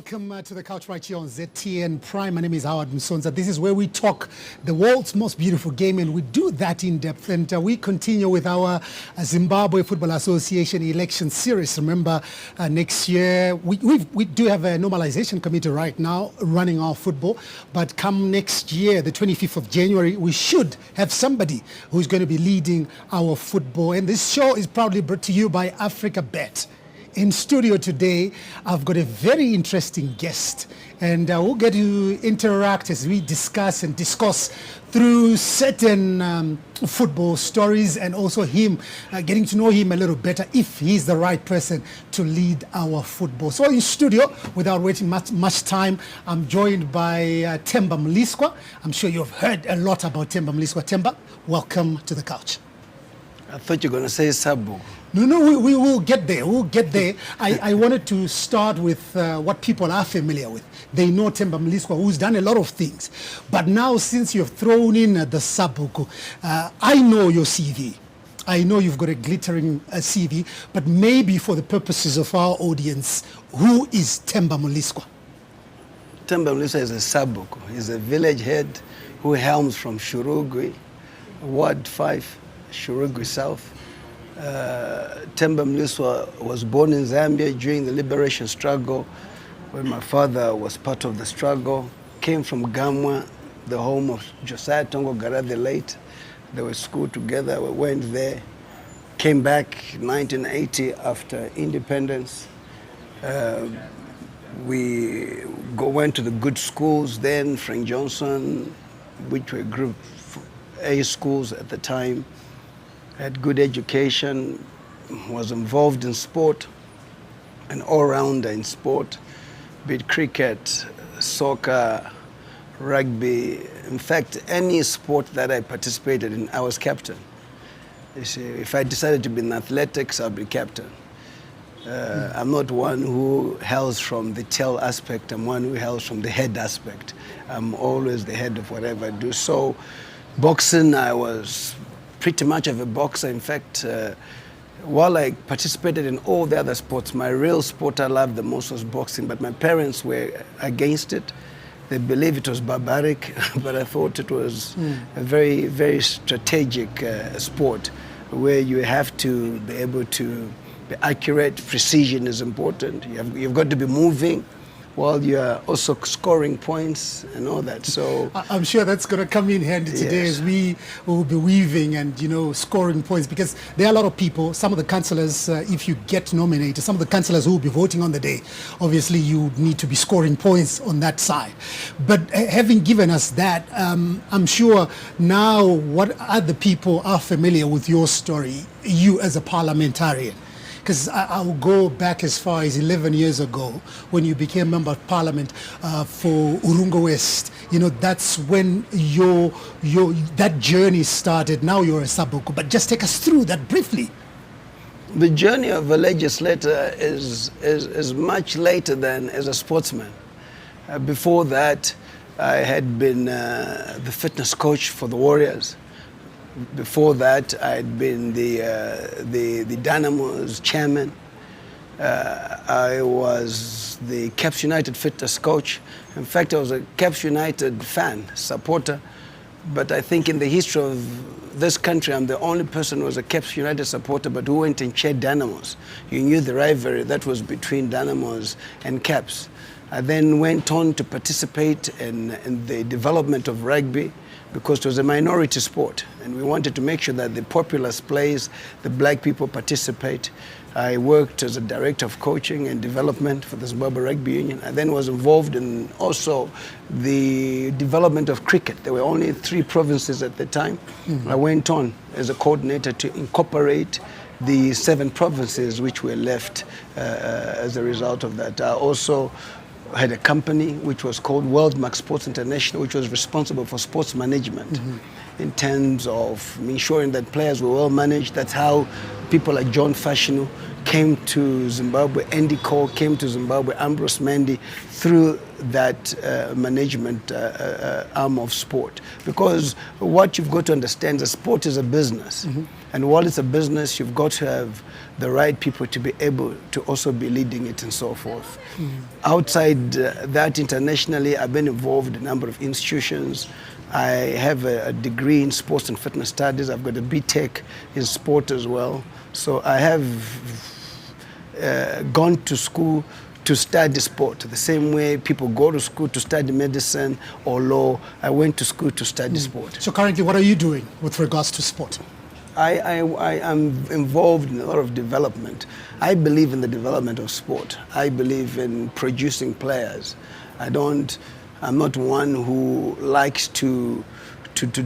Welcome to the couch right here on ZTN Prime. My name is Howard Msonza. This is where we talk the world's most beautiful game, and we do that in depth. And we continue with our Zimbabwe Football Association election series. Remember, next year, we do have a normalization committee right now running our football. But come next year, the 25th of January, we should have somebody who's going to be leading our football. And this show is proudly brought to you by Africa Bet. In studio today, I've got a very interesting guest, and we'll get to interact as we discuss through certain football stories, and also him, getting to know him a little better if he's the right person to lead our football. So in studio, without waiting much time, I'm joined by TEMBA MLISWA. I'm sure you've heard a lot about TEMBA MLISWA. TEMBA, welcome to the couch. I thought you were going to say Sabu. No, we will get there. We'll get there. I wanted to start with what people are familiar with. They know TEMBA MLISWA, who's done a lot of things. But now, since you've thrown in the Sabuku, I know your CV. I know you've got a glittering CV, but maybe for the purposes of our audience, who is TEMBA MLISWA? TEMBA MLISWA is a Sabuku. He's a village head who helms from Shurugwi, Ward 5, Shurugwi South. TEMBA MLISWA was born in Zambia during the liberation struggle, when my father was part of the struggle. Came from Gamwa, the home of Josiah Tongo Gara the late. They were schooled together. We went there. Came back in 1980 after independence. We went to the good schools then, Frank Johnson, which were Group A schools at the time. Had good education, was involved in sport, an all-rounder in sport, be it cricket, soccer, rugby. In fact, any sport that I participated in, I was captain. You see, if I decided to be in athletics, I'll be captain. I'm not one who hails from the tail aspect, I'm one who hails from the head aspect. I'm always the head of whatever I do. So, boxing, I was pretty much of a boxer. In fact, while I participated in all the other sports, my real sport I loved the most was boxing, but my parents were against it. They believed it was barbaric, but I thought it was a very, very strategic sport where you have to be able to be accurate. Precision is important. You've got to be moving while you're also scoring points and all that. So I'm sure that's going to come in handy today, yes, as we will be weaving and, scoring points, because there are a lot of people, some of the councillors, if you get nominated, some of the councillors who will be voting on the day, obviously you need to be scoring points on that side. But having given us that, I'm sure now what other people are familiar with your story, you as a parliamentarian. Because I'll go back as far as 11 years ago when you became Member of Parliament for Urunga West. That's when that journey started. Now you're a Sabuku. But just take us through that briefly. The journey of a legislator is much later than as a sportsman. Before that, I had been the fitness coach for the Warriors. Before that, I'd been the Dynamos chairman. I was the Caps United fitness coach. In fact, I was a Caps United fan, supporter. But I think in the history of this country, I'm the only person who was a Caps United supporter, but who went and chaired Dynamos. You knew the rivalry that was between Dynamos and Caps. I then went on to participate in the development of rugby, because it was a minority sport, and we wanted to make sure that the populace plays, the black people participate. I worked as a director of coaching and development for the Zimbabwe Rugby Union. I then was involved in also the development of cricket. There were only 3 provinces at the time. I went on as a coordinator to incorporate the 7 provinces which were left as a result of that. I also had a company which was called Worldmark Sports International, which was responsible for sports management in terms of ensuring that players were well managed. That's how people like John Fashanu came to Zimbabwe, Andy Cole came to Zimbabwe, Ambrose Mendy, through that management arm of sport. Because what you've got to understand is sport is a business. Mm-hmm. And while it's a business, you've got to have the right people to be able to also be leading it and so forth. Mm-hmm. Outside that, internationally, I've been involved in a number of institutions. I have a degree in sports and fitness studies. I've got a BTech in sport as well. So I have gone to school to study sport. The same way people go to school to study medicine or law, I went to school to study sport. So currently, what are you doing with regards to sport? I am involved in a lot of development. I believe in the development of sport. I believe in producing players. I'm not one who likes to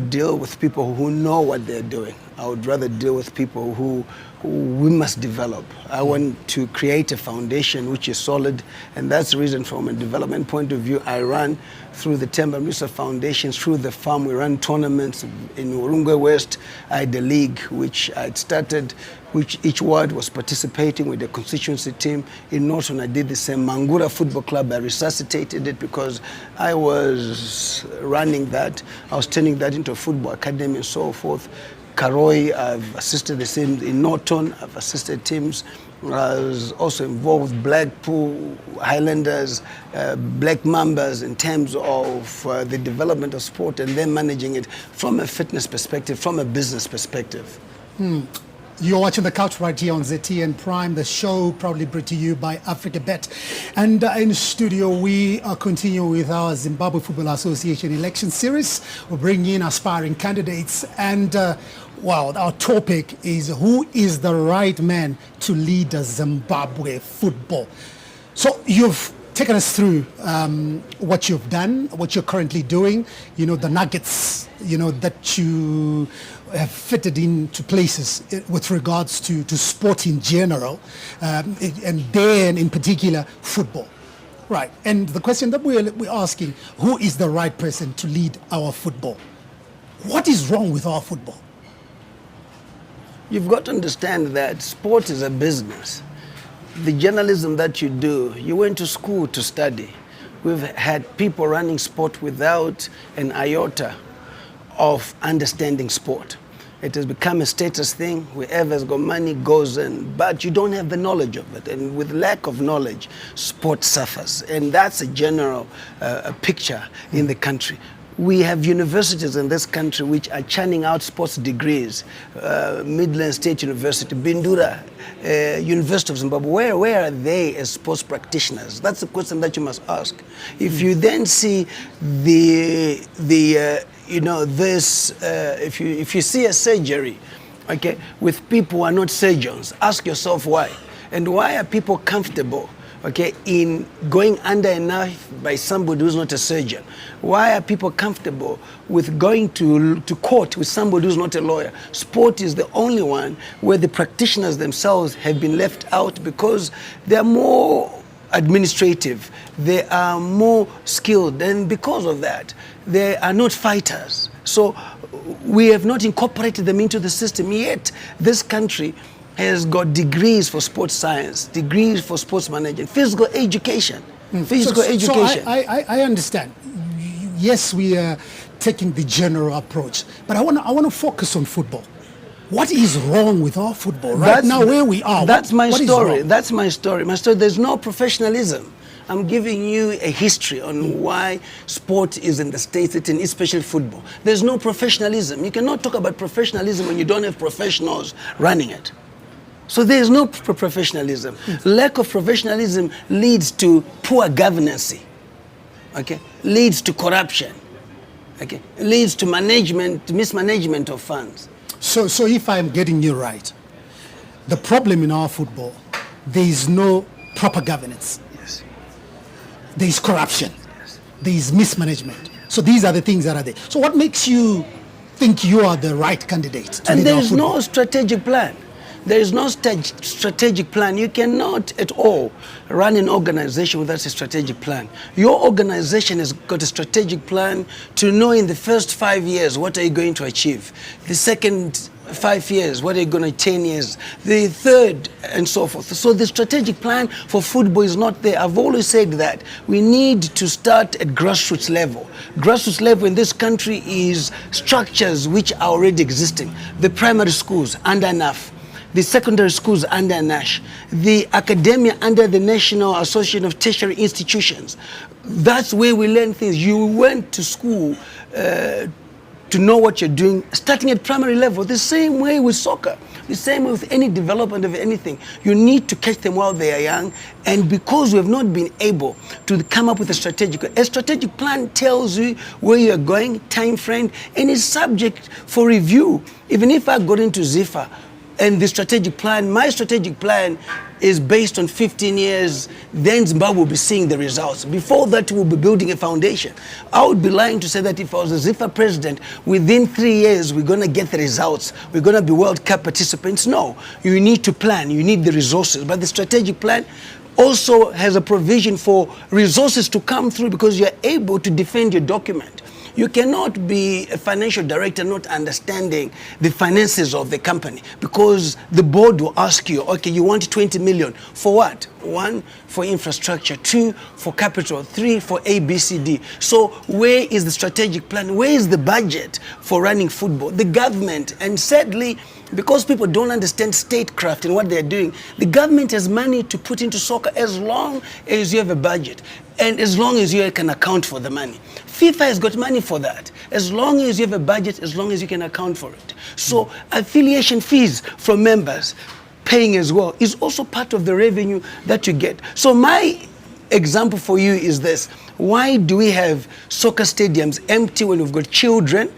deal with people who know what they're doing. I would rather deal with people who we must develop. I want to create a foundation which is solid, and that's the reason from a development point of view, I run through the TEMBA MLISWA Foundation, through the farm. We run tournaments in Urungwe West. I had a league which I'd started, which each ward was participating with the constituency team. In Norton, I did the same. Mangura Football Club, I resuscitated it because I was running that. I was turning that into a football academy and so forth. Karoi, I've assisted the same in Norton, I've assisted teams. I was also involved with Blackpool, Highlanders, Black Mambas in terms of the development of sport and then managing it from a fitness perspective, from a business perspective. You're watching The Couch right here on ZTN Prime, the show proudly brought to you by Africa Bet. And in the studio, we are continuing with our Zimbabwe Football Association election series. We're bringing in aspiring candidates. And, our topic is who is the right man to lead Zimbabwe football? So you've taken us through what you've done, what you're currently doing, the nuggets, that you have fitted into places with regards to sport in general, and then in particular football. Right, and the question that we're asking, who is the right person to lead our football? What is wrong with our football? You've got to understand that sport is a business. The journalism that you do, you went to school to study. We've had people running sport without an iota of understanding sport. It has become a status thing. Whoever's got money goes in, but you don't have the knowledge of it. And with lack of knowledge, sport suffers. And that's a general picture in the country. We have universities in this country which are churning out sports degrees. Midland State University, Bindura, University of Zimbabwe. Where are they as sports practitioners? That's the question that you must ask. If you then see if you see a surgery, okay, with people who are not surgeons, ask yourself why. And why are people comfortable, okay, in going under a knife by somebody who's not a surgeon? Why are people comfortable with going to court with somebody who's not a lawyer? Sport is the only one where the practitioners themselves have been left out because they're more administrative, they are more skilled, and because of that, they are not fighters. So we have not incorporated them into the system, yet this country has got degrees for sports science, degrees for sports management, physical education. Physical education. So I understand. Yes, we are taking the general approach, but I want to focus on football. What is wrong with our football right now where we are? That's my story. That's my story. My story. There's no professionalism. I'm giving you a history on why sport is in the state it's in, especially football. There's no professionalism. You cannot talk about professionalism when you don't have professionals running it. So there is no professionalism. Lack of professionalism leads to poor governance, okay? Leads to corruption, okay? Leads to mismanagement of funds. So if I'm getting you right, the problem in our football, there is no proper governance. Yes. There is corruption. Yes. There is mismanagement. So these are the things that are there. So what makes you think you are the right candidate to lead our football? And there is no strategic plan. There is no strategic plan. You cannot at all run an organization without a strategic plan. Your organization has got a strategic plan to know in the first 5 years what are you going to achieve. The second 5 years, what are you going to 10 years, the third, and so forth. So the strategic plan for football is not there. I've always said that we need to start at grassroots level. Grassroots level in this country is structures which are already existing. The primary schools under NAF, the secondary schools under NASH, the academia under the National Association of Tertiary Institutions. That's where we learn things. You went to school to know what you're doing, starting at primary level. The same way with soccer, the same way with any development of anything. You need to catch them while they are young, and because we have not been able to come up with a strategic plan tells you where you are going, time frame, and is subject for review. Even if I got into Zifa and the strategic plan, my strategic plan is based on 15 years, then Zimbabwe will be seeing the results. Before that, we'll be building a foundation. I would be lying to say that if I was a Zifa president, within 3 years, we're going to get the results. We're going to be World Cup participants. No, you need to plan. You need the resources. But the strategic plan also has a provision for resources to come through because you're able to defend your document. You cannot be a financial director not understanding the finances of the company, because the board will ask you, okay, you want 20 million for what? 1, for infrastructure, 2, for capital, 3, for A, B, C, D. So where is the strategic plan? Where is the budget for running football? The government, and sadly, because people don't understand statecraft and what they're doing, the government has money to put into soccer as long as you have a budget and as long as you can account for the money. FIFA has got money for that, as long as you have a budget, as long as you can account for it. So affiliation fees from members paying as well is also part of the revenue that you get. So my example for you is this: why do we have soccer stadiums empty when we've got children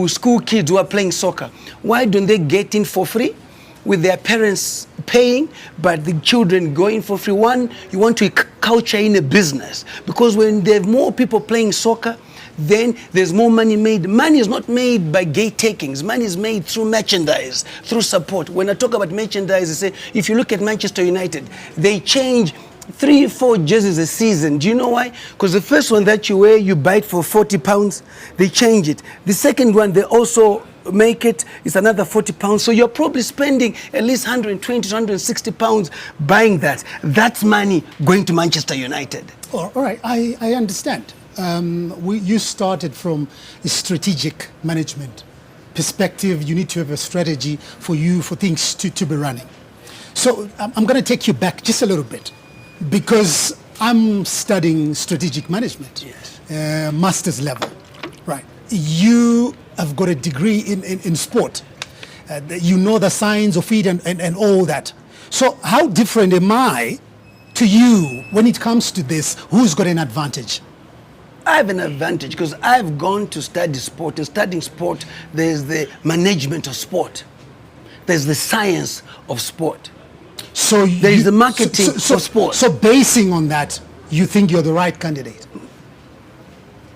school kids who are playing soccer? Why don't they get in for free with their parents paying, but the children going for free? One, you want to culture in a business, because when there are more people playing soccer, then there's more money made. Money is not made by gate takings. Money is made through merchandise, through support. When I talk about merchandise, I say, if you look at Manchester United, they change 3-4 jerseys a season. Do you know why? Because the first one that you wear, you buy it for £40. They change it. The second one, they also make it's another £40. So you're probably spending at least £120 to £160 buying that. That's money going to Manchester United. All right, I understand. You started from a strategic management perspective. You need to have a strategy for things to be running. So I'm going to take you back just a little bit, because I'm studying strategic management, yes, master's level, right? You have got a degree in sport. You know the science of it and all that. So how different am I to you when it comes to this? Who's got an advantage? I have an advantage because I've gone to study sport. And studying sport, there's the management of sport. There's the science of sport. So there is the marketing for sport. So basing on that, you think you're the right candidate?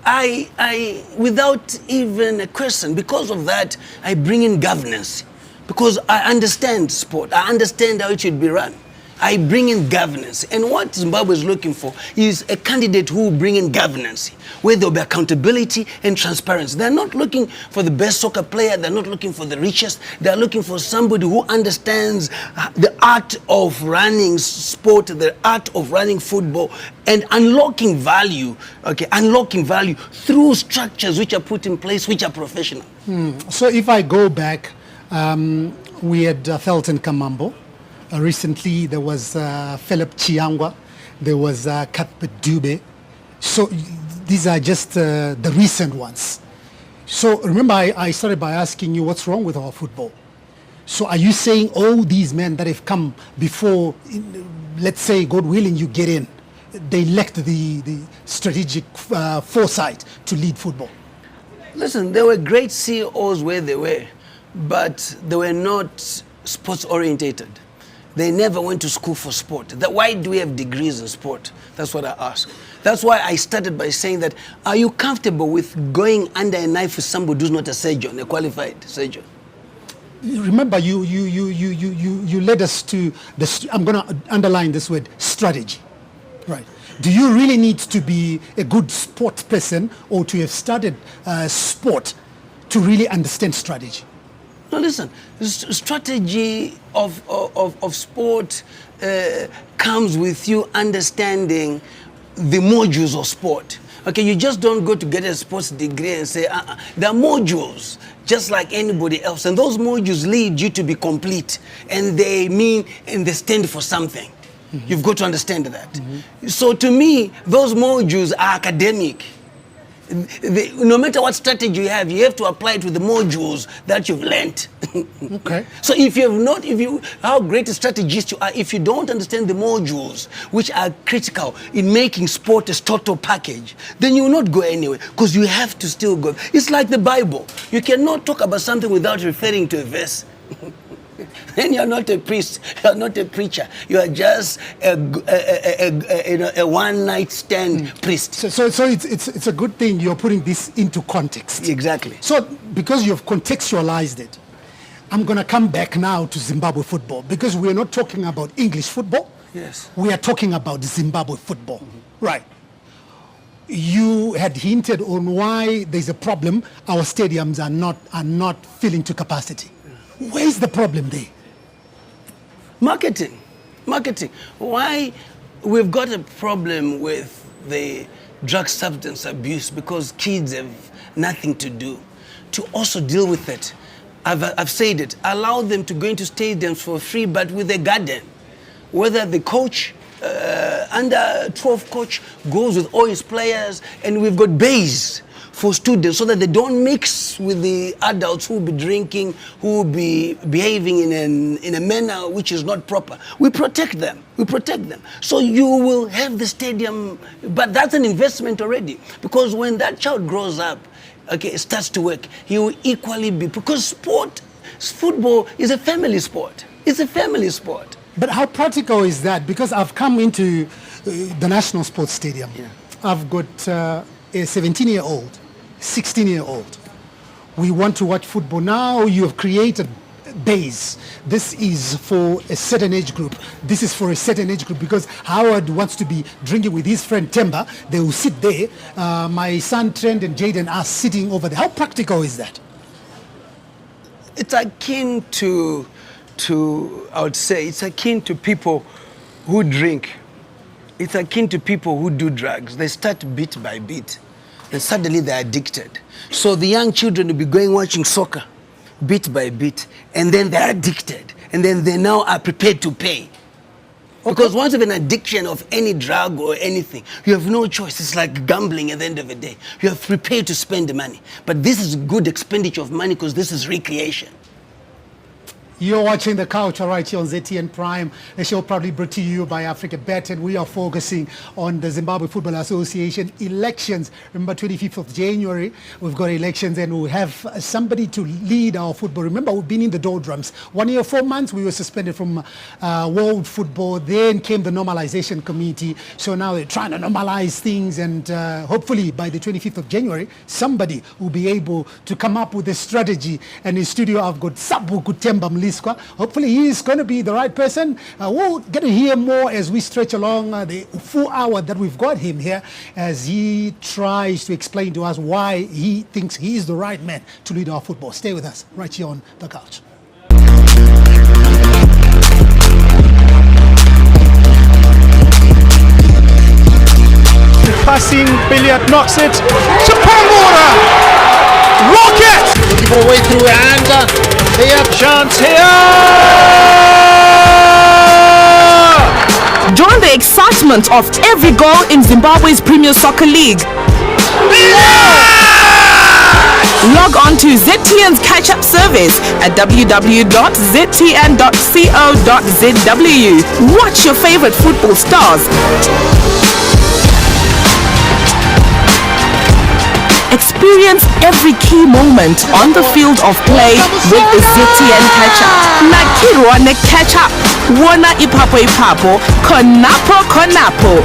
I without even a question, because of that, I bring in governance. Because I understand sport. I understand how it should be run. I bring in governance. And what Zimbabwe is looking for is a candidate who will bring in governance, where there will be accountability and transparency. They're not looking for the best soccer player. They're not looking for the richest. They're looking for somebody who understands the art of running sport, the art of running football, and unlocking value, unlocking value through structures which are put in place, which are professional. So if I go back, we had Felton Kamambo. Recently, there was Philip Chiangwa, there was Cuthbert Dube. So these are just the recent ones. So remember, I started by asking you what's wrong with our football. So are you saying all these men that have come before, let's say, God willing, you get in, they lacked the strategic foresight to lead football? Listen, there were great CEOs where they were, but they were not sports orientated. They never went to school for sport. Why do we have degrees in sport? That's what I ask. That's why I started by saying that, are you comfortable with going under a knife with somebody who's not a surgeon, a qualified surgeon? remember you led us to I'm going to underline this word, strategy. Right. Do you really need to be a good sport person or to have studied sport to really understand strategy? No, listen, strategy of sport comes with you understanding the modules of sport. Okay, you just don't go to get a sports degree and say, there are modules just like anybody else, and those modules lead you to be complete, and they stand for something. Mm-hmm. You've got to understand that. Mm-hmm. So to me, those modules are academic. No matter what strategy you have to apply it with the modules that you've learnt. Okay. So how great a strategist you are, if you don't understand the modules which are critical in making sport a total package, then you will not go anywhere, because you have to still go. It's like the Bible. You cannot talk about something without referring to a verse. Then you're not a priest, you're not a preacher, you are just a one-night stand priest. So it's a good thing you're putting this into context. Exactly. So because you've contextualized it, I'm going to come back now to Zimbabwe football, because we're not talking about English football. Yes. We are talking about Zimbabwe football. Mm-hmm. Right. You had hinted on why there's a problem. Our stadiums are not filling to capacity. Where's the problem there? Marketing. Why we've got a problem with the drug substance abuse? Because kids have nothing to do to also deal with it. I've said it. Allow them to go into stadiums for free, but with a garden. Whether the coach, under 12 coach, goes with all his players, and we've got bays for students so that they don't mix with the adults who will be drinking, who will be behaving in a manner which is not proper. We protect them. So you will have the stadium, but that's an investment already, because when that child grows up, okay, starts to work, he will equally be, because football is a family sport. It's a family sport. But how practical is that? Because I've come into the National Sports Stadium. Yeah. I've got a 17-year-old, 16-year-old. We want to watch football. Now you have created bays. This is for a certain age group. This is for a certain age group, because Howard wants to be drinking with his friend TEMBA. They will sit there. My son Trent and Jaden are sitting over there. How practical is that? It's akin to I would say, it's akin to people who drink. It's akin to people who do drugs. They start bit by bit, and suddenly they're addicted. So the young children will be going watching soccer, bit by bit, and then they're addicted, and then they now are prepared to pay. Okay. Because once you have an addiction of any drug or anything, you have no choice. It's like gambling at the end of the day. You have prepared to spend the money. But this is good expenditure of money, because this is recreation. You're watching The Culture right here on ZTN Prime, a show proudly brought to you by Africa Bet, and we are focusing on the Zimbabwe Football Association elections. Remember, 25th of January, we've got elections, and we have somebody to lead our football. Remember, we've been in the doldrums. 1 year, 4 months, we were suspended from world football. Then came the normalization committee. So now they're trying to normalize things, and hopefully by the 25th of January, somebody will be able to come up with a strategy. And in studio, I've got Sabu TEMBA MLISWA. Hopefully he's going to be the right person. We'll get to hear more as we stretch along the full hour that we've got him here, as he tries to explain to us why he thinks he is the right man to lead our football. Stay with us right here on The Couch. Passing, Billiard knocks it. Chapangura! Rocket! Looking for a way through, and here, chance here! Join the excitement of every goal in Zimbabwe's Premier Soccer League. Log on to ZTN's catch-up service at www.ztn.co.zw. Watch your favorite football stars. Experience every key moment on the field of play with the ZTN catch-up. Nakirwa ne catch-up. Wona ipapo ipapo. Konapo konapo.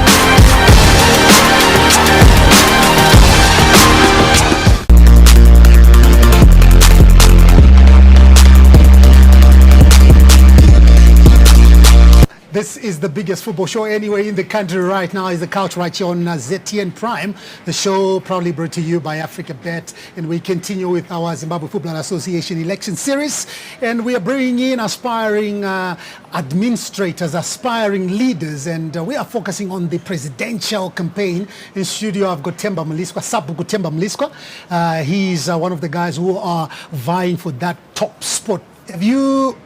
is the biggest football show anyway in the country right now. Is the Couch right here on ZTN Prime. The show proudly brought to you by Africa Bet, and we continue with our Zimbabwe Football Association election series, and we are bringing in aspiring administrators, aspiring leaders, and we are focusing on the presidential campaign. In studio, I've got TEMBA MLISWA, Sabuku TEMBA MLISWA. He's one of the guys who are vying for that top spot. Have you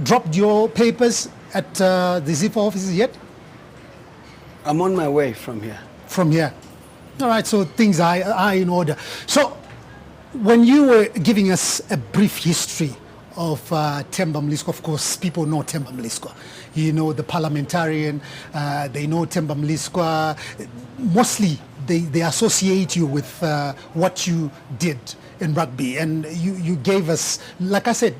dropped your papers at the Zifa offices yet? I'm on my way from here. From here. All right, so things are in order. So when you were giving us a brief history of TEMBA MLISWA, of course, people know TEMBA MLISWA. You know the parliamentarian, they know TEMBA MLISWA. Mostly, they associate you with what you did in rugby, and you gave us, like I said,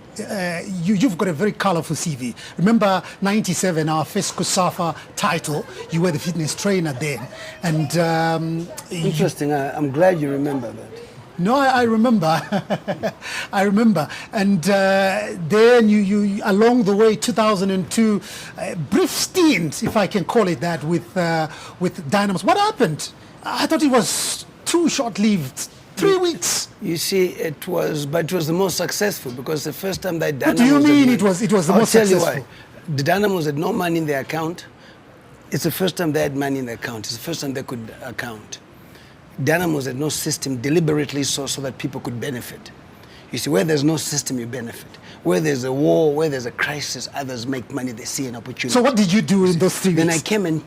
you've got a very colorful CV. Remember 97, our first COSAFA title, you were the fitness trainer then, and Interesting. I'm glad you remember that. no, I remember. I remember. And then you along the way, 2002, brief stint, if I can call it that, with Dynamos. What happened? I thought it was too short-lived. 3 weeks. You see, it was the most successful, because the first time that Dynamos... What do you mean it was the most successful? I'll tell you why. The Dynamos had no money in their account. It's the first time they had money in their account. It's the first time they could account. Dynamos had no system, deliberately so that people could benefit. You see, where there's no system, you benefit. Where there's a war, where there's a crisis, others make money, they see an opportunity. So what did you do in those 3 weeks? Then I came and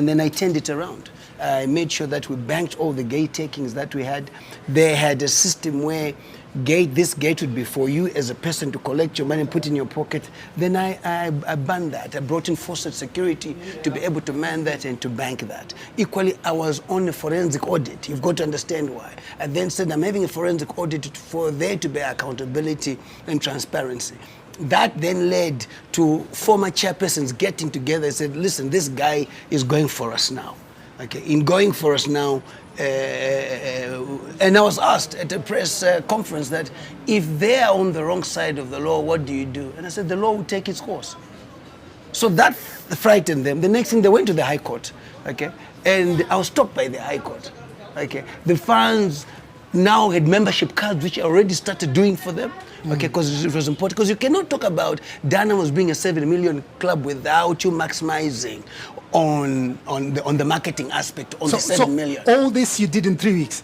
then I turned it around. I made sure that we banked all the gate takings that we had. They had a system where this gate would be for you as a person to collect your money and put in your pocket. Then I banned that. I brought in forced security to be able to man that and to bank that. Equally, I was on a forensic audit. You've got to understand why. I then said I'm having a forensic audit for there to be accountability and transparency. That then led to former chairpersons getting together and said, listen, this guy is going for us now. Okay, in going for us now, and I was asked at a press conference that if they are on the wrong side of the law, what do you do? And I said, the law will take its course. So that frightened them. The next thing, they went to the High Court, okay? And I was stopped by the High Court, okay? The fans now had membership cards, which I already started doing for them, okay, because it was important. Because you cannot talk about Dynamos being a 7 million club without you maximizing on the marketing aspect on the 7 million. All this you did in 3 weeks?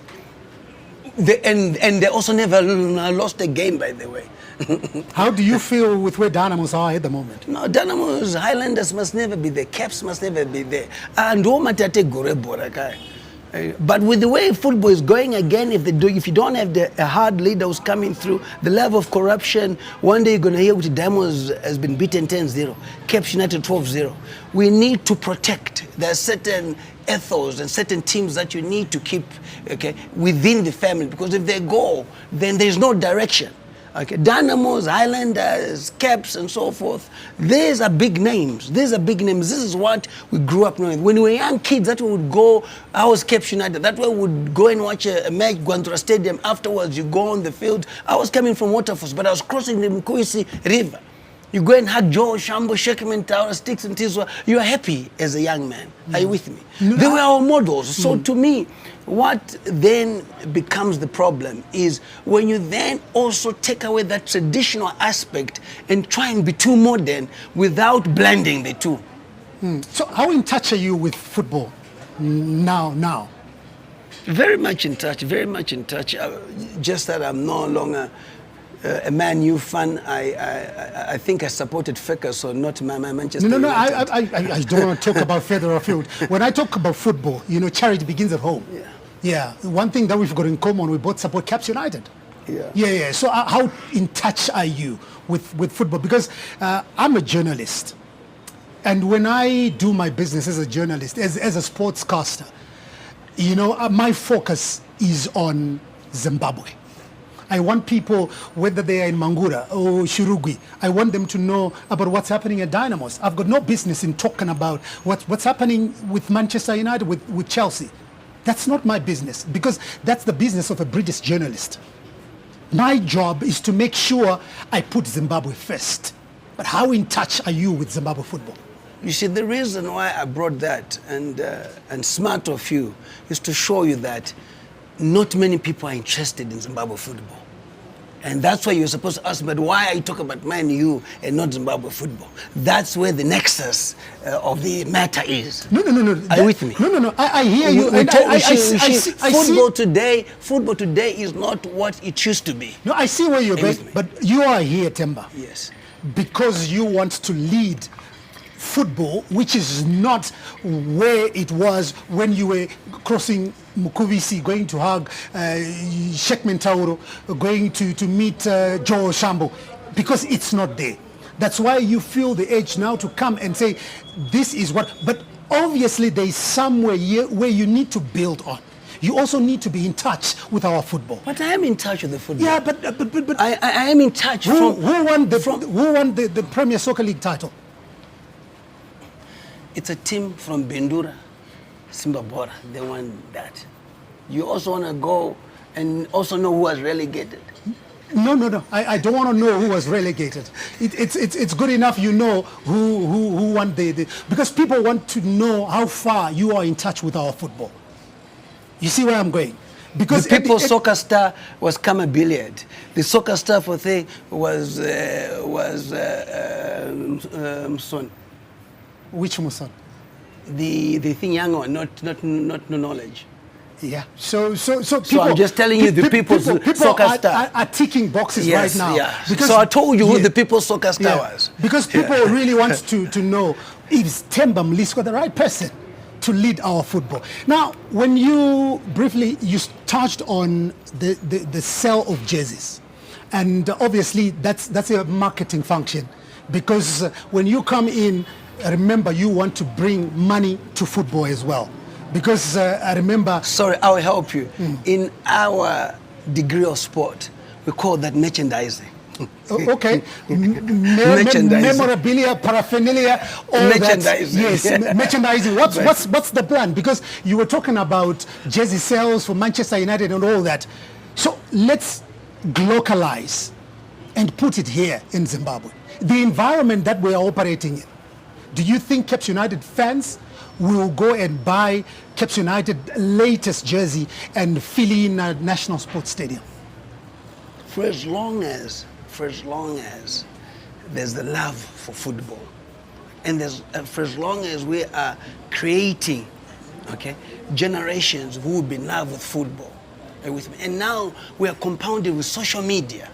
And they also never lost a game, by the way. How do you feel with where Dynamos are at the moment? No, Dynamos, Highlanders must never be there. Caps must never be there. And but with the way football is going again, if you don't have a hard leader who's coming through, the level of corruption, one day you're going to hear which Dynamos has been beaten 10-0, Caps United 12-0. We need to protect. There are certain ethos and certain teams that you need to keep, okay, within the family, because if they go, then there's no direction. Okay, Dynamos, Highlanders, Caps, and so forth. These are big names. These are big names. This is what we grew up knowing. When we were young kids, that we would go, I was Caps United, that way we would go and watch a match, Guantura Stadium. Afterwards, you go on the field. I was coming from Waterfalls, but I was crossing the Mkoisi River. You go and hug Joe, Shambo, shake him in tower, sticks and Tizwa. You are happy as a young man. Are you with me? They were our models. So to me, what then becomes the problem is when you then also take away that traditional aspect and try and be too modern without blending the two. So how in touch are you with football now? Very much in touch, very much in touch. Just that I'm no longer a Man U fan. I think I supported Ferguson, not my Manchester United. I don't want to talk about further afield. When I talk about football, you know, charity begins at home. Yeah. One thing that we've got in common, we both support Caps United. Yeah. So how in touch are you with football? Because I'm a journalist. And when I do my business as a journalist, as a sportscaster, you know, my focus is on Zimbabwe. I want people, whether they are in Mangura or Shurugwi, I want them to know about what's happening at Dynamos. I've got no business in talking about what's happening with Manchester United, with Chelsea. That's not my business, because that's the business of a British journalist. My job is to make sure I put Zimbabwe first. But how in touch are you with Zimbabwe football? You see, the reason why I brought that, and smart of you, is to show you that not many people are interested in Zimbabwe football. And that's why you're supposed to ask, but why are you talking about Man U and not Zimbabwe football? That's where the nexus of the matter is. No. Are you with me? No. I hear you. Football today is not what it used to be. No, I see where you're going, but you are here, Temba. Yes. Because you want to lead football, which is not where it was when you were crossing Mukubisi, going to hug Sheikh Mentauro, going to meet Joe Shambo, because it's not there. That's why you feel the urge now to come and say, this is what, but obviously there is somewhere here where you need to build on. You also need to be in touch with our football. But I am in touch with the football. Yeah, but I am in touch. Who won the Premier Soccer League title? It's a team from Bendura, Zimbabwe. They won that. You also want to go and also know who was relegated. No. I don't want to know who was relegated. It's good enough you know who won the because people want to know how far you are in touch with our football. You see where I'm going? Because the people's soccer star was Kama Billiard. The soccer star for thing was Mson. Which Muson? The thing young one, not knowledge. Yeah. So people, I'm just telling you the people's soccer star are ticking boxes right now. Yeah. Because, so I told you who the people's soccer star was. Because people really want to know, is TEMBA MLISWA the right person to lead our football? Now, when you touched on the sale of jerseys, and obviously that's a marketing function, because when you come in, remember you want to bring money to football as well. Because I remember... Sorry, I will help you. In our degree of sport, we call that merchandising. Okay. Merchandising. Memorabilia, paraphernalia, all merchandising. That. Yes, merchandising. What's the plan? Because you were talking about jersey sales for Manchester United and all that. So let's localize and put it here in Zimbabwe. The environment that we are operating in. Do you think Caps United fans will go and buy Caps United latest jersey and fill in a National Sports Stadium? For as long as there's the love for football, and for as long as we are creating, generations who will be in love with football, and now we are compounded with social media.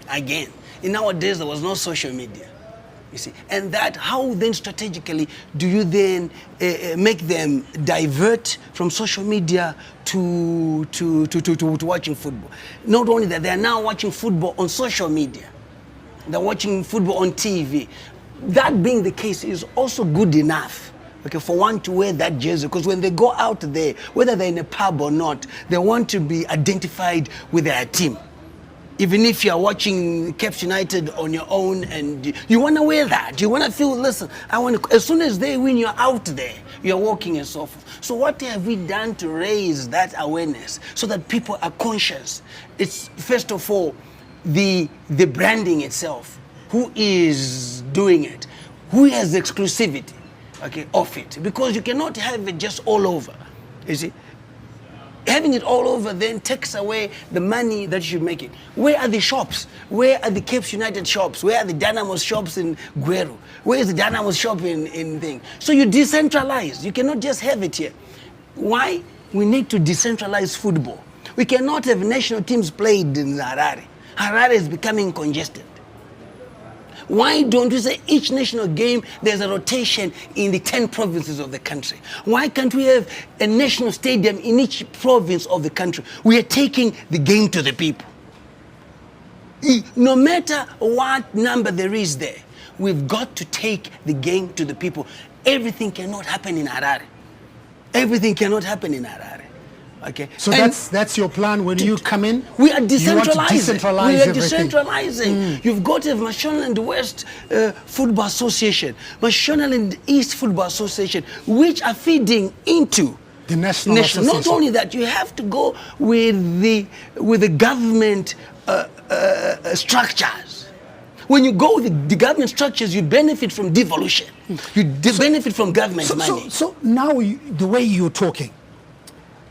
Again, in our days there was no social media. You see, and that how then strategically do you then make them divert from social media to watching football? Not only that, they are now watching football on social media. They're watching football on TV. That being the case is also good enough, for one to wear that jersey, because when they go out there, whether they're in a pub or not, they want to be identified with their team. Even if you're watching Caps United on your own and you want to wear that, you want to feel, listen, as soon as they win, you're out there, you're walking and so forth. So what have we done to raise that awareness so that people are conscious? It's, first of all, the branding itself. Who is doing it? Who has the exclusivity of it? Because you cannot have it just all over, you see. Having it all over then takes away the money that you make it. Where are the shops? Where are the Cape United shops? Where are the Dynamos shops in Guero? Where is the Dynamos shop in thing? So you decentralize. You cannot just have it here. Why? We need to decentralize football. We cannot have national teams played in Harare. Harare is becoming congested. Why don't we say each national game, there's a rotation in the 10 provinces of the country? Why can't we have a national stadium in each province of the country? We are taking the game to the people. No matter what number there is there, we've got to take the game to the people. Everything cannot happen in Harare. Everything cannot happen in Harare. So that's your plan when you come in? We are decentralizing. We are decentralizing. You've got to have Mashonaland West Football Association, Mashonaland East Football Association, which are feeding into the national association. Not only that, you have to go with the government structures. When you go with the government structures, you benefit from devolution. You benefit from government money. So now, the way you're talking,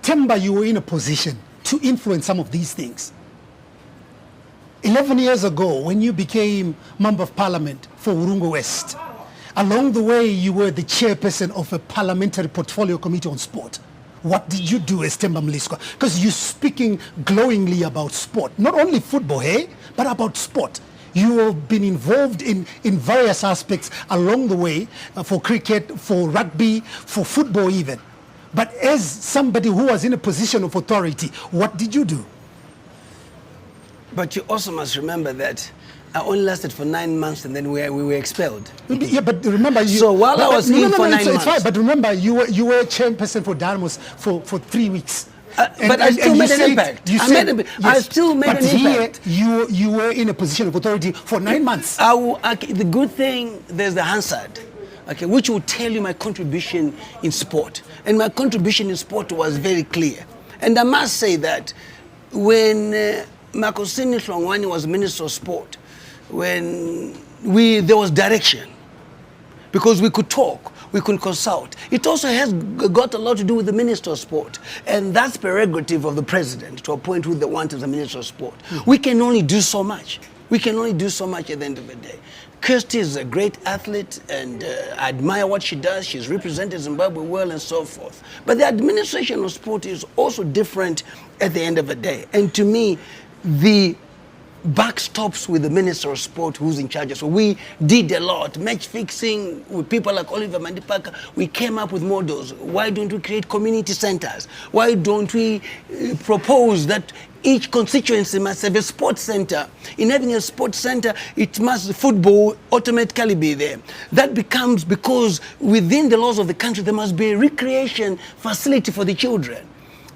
TEMBA, you were in a position to influence some of these things. 11 years ago, when you became Member of Parliament for Urungu West, along the way, you were the chairperson of a parliamentary portfolio committee on sport. What did you do as TEMBA MLISWA? Because you're speaking glowingly about sport, not only football, hey, but about sport. You have been involved in various aspects along the way, for cricket, for rugby, for football even. But as somebody who was in a position of authority, what did you do? But you also must remember that I only lasted for 9 months and then we were expelled. Yeah, but remember, you... So while I was in for 9 months... It's fine, but remember, you were chairperson for Dynamos for 3 weeks. But I still made an impact. I still made an impact. Here, you were in a position of authority for 9 months. The good thing, there's the Hansard, okay, which will tell you my contribution in sport. And my contribution in sport was very clear. And I must say that when Makosini Hlongwane was Minister of Sport, when there was direction, because we could talk, we could consult. It also has got a lot to do with the Minister of Sport, and that's prerogative of the President to appoint who they want as the Minister of Sport. We can only do so much. We can only do so much at the end of the day. Kirsty is a great athlete, and I admire what she does. She's represented Zimbabwe well and so forth. But the administration of sport is also different at the end of the day. And to me, the buck stops with the Minister of Sport who's in charge. So we did a lot, match fixing with people like Oliver Mandipaka. We came up with models. Why don't we create community centers? Why don't we propose that each constituency must have a sports center? In having a sports center, it must, football automatically be there. That becomes, because within the laws of the country, there must be a recreation facility for the children.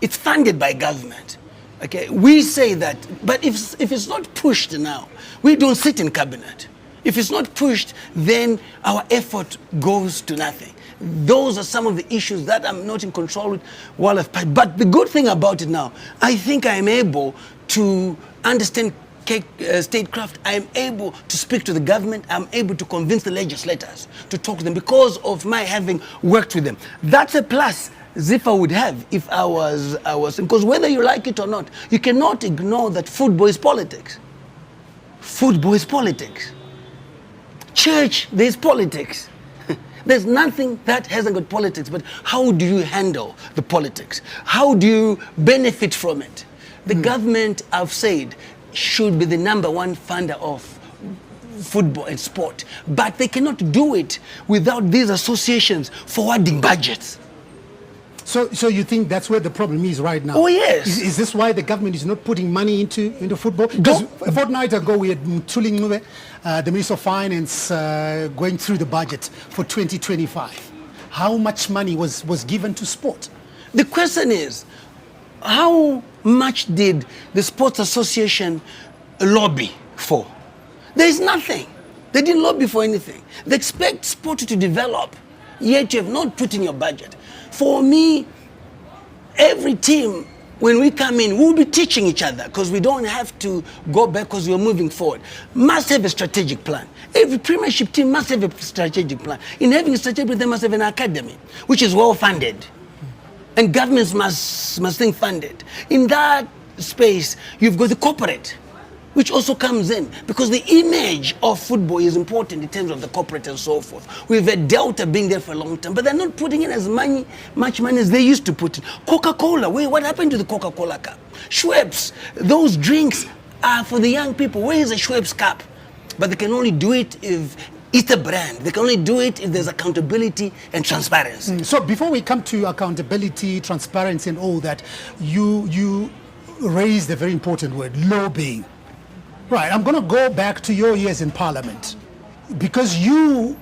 It's funded by government. Okay, we say that, but if it's not pushed now, we don't sit in cabinet. If it's not pushed, then our effort goes to nothing. Those are some of the issues that I'm not in control with while I've passed. But the good thing about it now, I think I am able to understand statecraft. I am able to speak to the government. I'm able to convince the legislators to talk to them because of my having worked with them. That's a plus Zifa would have if I was, because whether you like it or not, you cannot ignore that football is politics. Football is politics. Church, there's politics. There's nothing that hasn't got politics, but how do you handle the politics? How do you benefit from it? The government, I've said, should be the #1 funder of football and sport, but they cannot do it without these associations forwarding budgets. So you think that's where the problem is right now? Oh, yes. Is this why the government is not putting money into football? Because a fortnight ago we had Mthuli Ncube, the Minister of Finance, going through the budget for 2025. How much money was given to sport? The question is, how much did the Sports Association lobby for? There is nothing. They didn't lobby for anything. They expect sport to develop, yet you have not put in your budget. For me, every team, when we come in, we'll be teaching each other because we don't have to go back because we're moving forward. Must have a strategic plan. Every premiership team must have a strategic plan. In having a strategic plan, they must have an academy, which is well funded. And governments must think funded. In that space, you've got the corporate, which also comes in because the image of football is important in terms of the corporate and so forth. We've had Delta being there for a long time, but they're not putting in as much money as they used to put in. Coca-Cola, what happened to the Coca-Cola Cup? Schweppes, those drinks are for the young people. Where is the Schweppes Cup? But they can only do it if it's a brand. They can only do it if there's accountability and transparency. So before we come to accountability, transparency and all that, you raised a very important word, lobbying. Right, I'm going to go back to your years in Parliament because you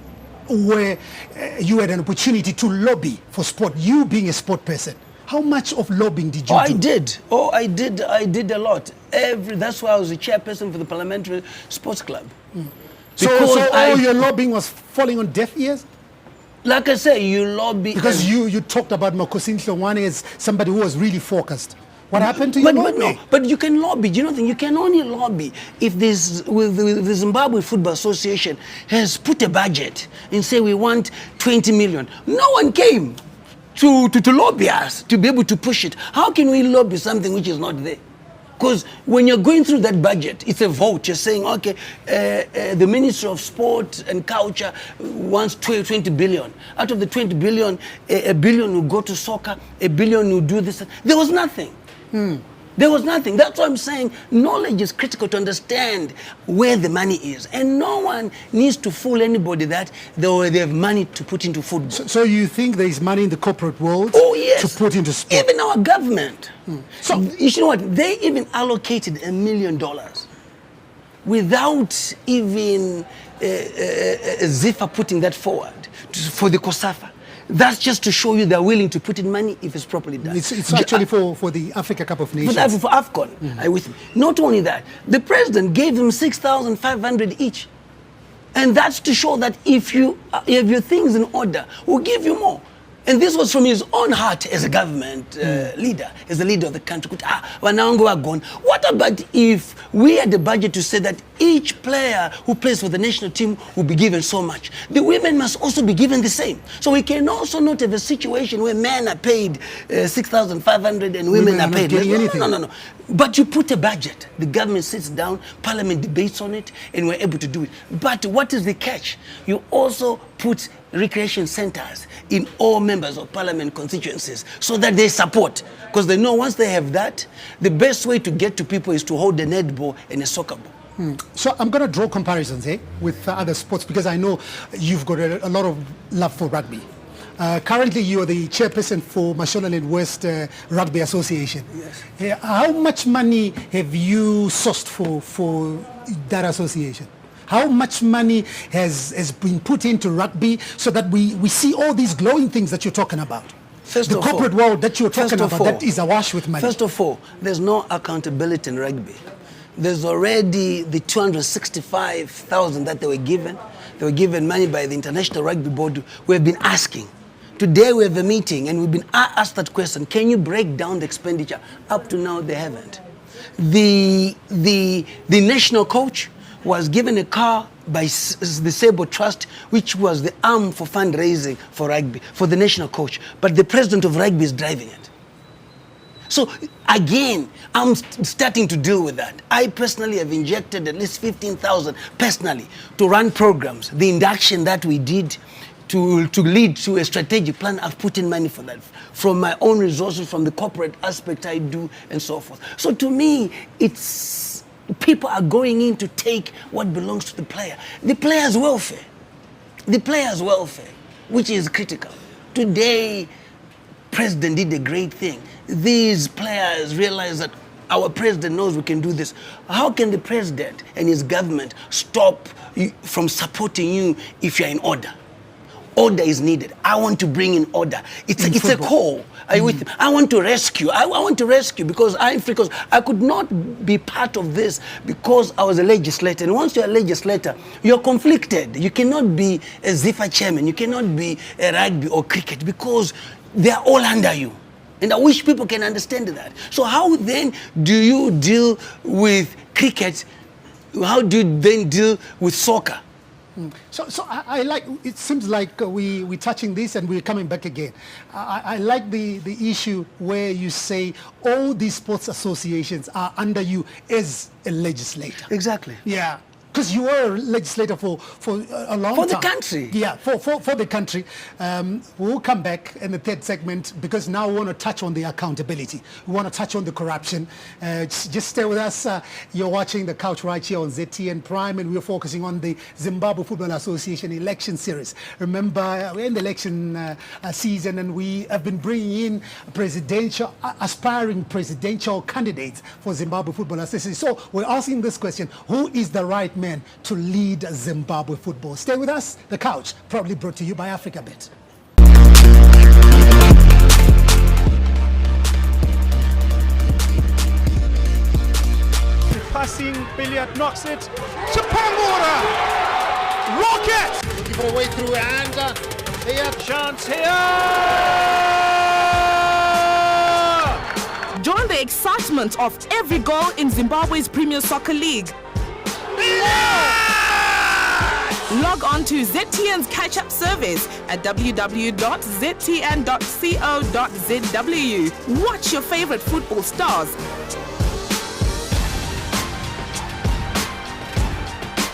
had an opportunity to lobby for sport, you being a sport person. How much of lobbying did you do? I did a lot. That's why I was the chairperson for the Parliamentary Sports Club. So all your lobbying was falling on deaf ears? Like I say, you lobby... Because you talked about Makosini Hlongwane as somebody who was really focused. What happened to you? But you can lobby. You know, you can only lobby if the Zimbabwe Football Association has put a budget and say we want 20 million. No one came to lobby us to be able to push it. How can we lobby something which is not there? Because when you're going through that budget, it's a vote. You're saying, okay, the Ministry of Sport and Culture wants 20 billion. Out of the 20 billion, a billion will go to soccer, a billion will do this. There was nothing. There was nothing. That's why I'm saying knowledge is critical to understand where the money is. And no one needs to fool anybody that they have money to put into football. So you think there is money in the corporate world to put into sport? Even our government. So you know what? They even allocated $1 million without even Zifa putting that forward for the COSAFA. That's just to show you they're willing to put in money if it's properly done. It's actually for the Africa Cup of Nations. For AFCON. Are you with me? Not only that, the president gave them 6,500 each. And that's to show that if you have your things in order, we'll give you more. And this was from his own heart as a government leader, as the leader of the country. What about if we had the budget to say that each player who plays for the national team will be given so much? The women must also be given the same. So we can also not have a situation where men are paid 6,500 and women are paid less. No. But you put a budget. The government sits down, parliament debates on it, and we're able to do it. But what is the catch? You also put recreation centers in all members of parliament constituencies so that they support. Because they know once they have that, the best way to get to people is to hold a netball and a soccer ball. So I'm going to draw comparisons with other sports because I know you've got a lot of love for rugby. Currently, you are the chairperson for Mashonaland West Rugby Association. Yes. How much money have you sourced for that association? How much money has been put into rugby so that we see all these glowing things that you're talking about? The corporate world that you're talking about, that is awash with money. First of all, there's no accountability in rugby. There's already the 265,000 that they were given. They were given money by the International Rugby Board. We have been asking. Today we have a meeting and we've been asked that question. Can you break down the expenditure? Up to now, they haven't. The national coach was given a car by the Sable Trust, which was the arm for fundraising for rugby, for the national coach. But the president of rugby is driving it. So again, I'm starting to deal with that. I personally have injected at least 15,000 personally to run programs. The induction that we did to lead to a strategic plan, I've put in money for that. From my own resources, from the corporate aspect I do, and so forth. So to me, it's people are going in to take what belongs to the player. The player's welfare. The player's welfare, which is critical. Today, President did a great thing. These players realize that our president knows we can do this. How can the president and his government stop you from supporting you if you're in order? Order is needed. I want to bring in order. It's a call. Are you with me? I want to rescue. I want to rescue because I could not be part of this because I was a legislator. And once you're a legislator, you're conflicted. You cannot be a Zifa chairman. You cannot be a rugby or cricket because they are all under you. And I wish people can understand that. So how then do you deal with cricket? How do you then deal with soccer? So I like, it seems like we're touching this and we're coming back again. I like the issue where you say all these sports associations are under you as a legislator. Exactly. Yeah. Because you were a legislator for a long time. For the country. Yeah, for the country. We'll come back in the third segment because now we want to touch on the accountability. We want to touch on the corruption. Just stay with us. You're watching The Couch right here on ZTN Prime, and we're focusing on the Zimbabwe Football Association election series. Remember, we're in the election season, and we have been bringing in aspiring presidential candidates for Zimbabwe Football Association. So we're asking this question: who is the right man to lead Zimbabwe football? Stay with us. The Couch, proudly brought to you by AfricaBet. Passing, Billiard knocks it. Chapangura! Rocket! Looking for a way through and here. Chance here! Join the excitement announcement of every goal in Zimbabwe's Premier Soccer League. Log on to ZTN's catch-up service at www.ztn.co.zw. Watch your favorite football stars.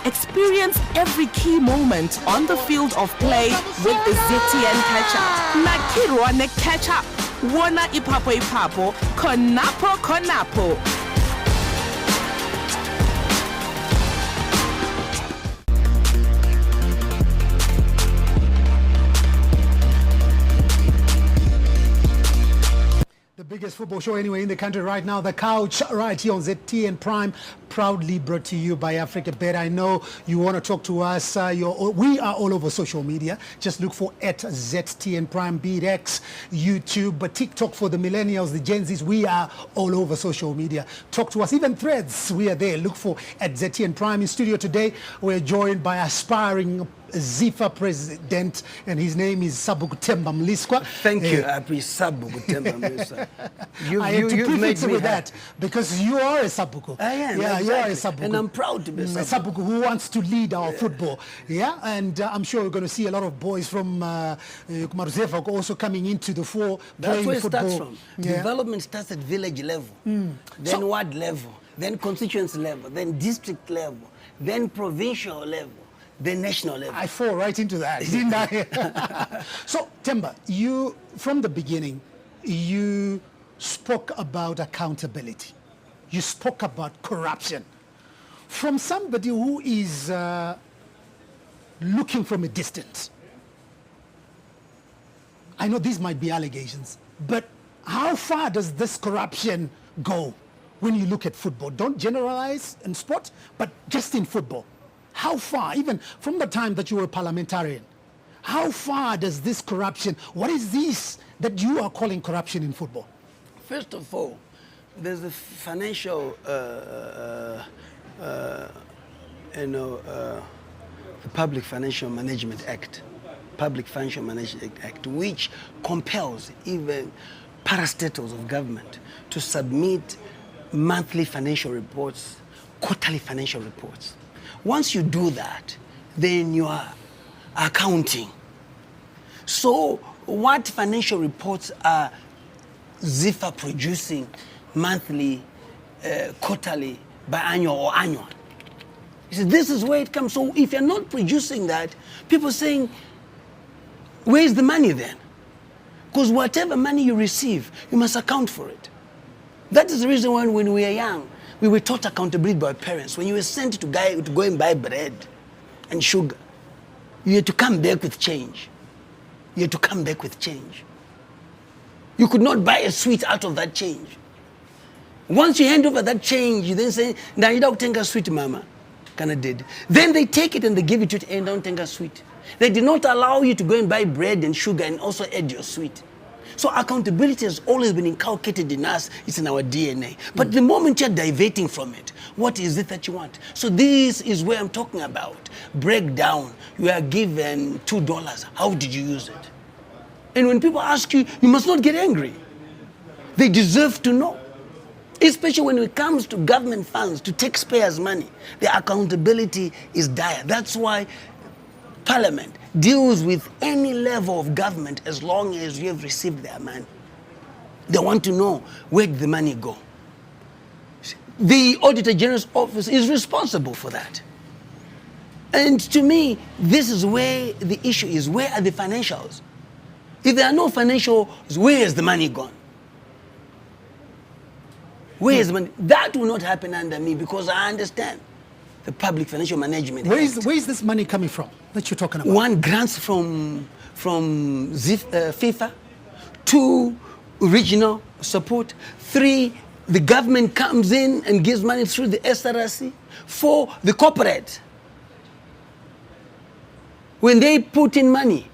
Experience every key moment on the field of play with the ZTN catch-up. Nakirwa ne catch-up. Wona ipapo ipapo. Konapo konapo. The biggest football show anyway in the country right now, The Couch, right here on ZTN Prime, proudly brought to you by Africa Bet. I know you want to talk to us. We are all over social media. Just look for @ZTN Prime, be it X, YouTube, but TikTok for the millennials, the Gen Zs. We are all over social media. Talk to us, even Threads. We are there. Look for @ZTN Prime. In studio today, we're joined by aspiring Zifa president, and his name is Sabuku TEMBA MLISWA. Thank you, I appreciate Sabuku TEMBA MLISWA. I have to prefix it with that because you are a Sabuku. I am. Yeah, exactly. you are a Sabuku. And I'm proud to be a Sabuku. A Sabuku who wants to lead our football. Yeah, and I'm sure we're going to see a lot of boys from Zifa also coming into the fore. That's where it football. starts from. Yeah. Development starts at village level, then ward level, then constituency level, then district level, then provincial level, then national level. I fall right into that, didn't I? So, Temba, you, from the beginning, you spoke about accountability. You spoke about corruption. From somebody who is looking from a distance, I know these might be allegations, but how far does this corruption go when you look at football? Don't generalize in sport, but just in football. How far, even from the time that you were a parliamentarian, how far does this corruption, what is this that you are calling corruption in football? First of all, there's the financial, the Public Financial Management Act, which compels even parastatals of government to submit monthly financial reports, quarterly financial reports. Once you do that, then you are accounting. So what financial reports are Zifa producing monthly, quarterly, biannual or annual? You see, this is where it comes. So if you're not producing that, people are saying, where's the money then? Because whatever money you receive, you must account for it. That is the reason why when we were young, we were taught accountability by our parents. When you were sent to go and buy bread and sugar, you had to come back with change. You had to come back with change. You could not buy a sweet out of that change. Once you hand over that change, you then say, "Now you don't take a sweet, mama." Kinda did. Then they take it and they give it to you and don't take a sweet. They did not allow you to go and buy bread and sugar and also add your sweet. So accountability has always been inculcated in us. It's in our DNA. But the moment you're diverting from it, what is it that you want? So this is where I'm talking about. Breakdown. You are given $2. How did you use it? And when people ask you, you must not get angry. They deserve to know. Especially when it comes to government funds, to taxpayers' money, the accountability is dire. That's why Parliament deals with any level of government as long as you have received their money. They want to know where did the money go. The Auditor General's office is responsible for that. And to me, this is where the issue is. Where are the financials? If there are no financials, where is the money gone? Where is the money? That will not happen under me because I understand the Public Financial Management Where Act. is this money coming from that you're talking about? One, grants from FIFA. 2, regional support. 3, the government comes in and gives money through the SRC. 4, the corporate. When they put in money,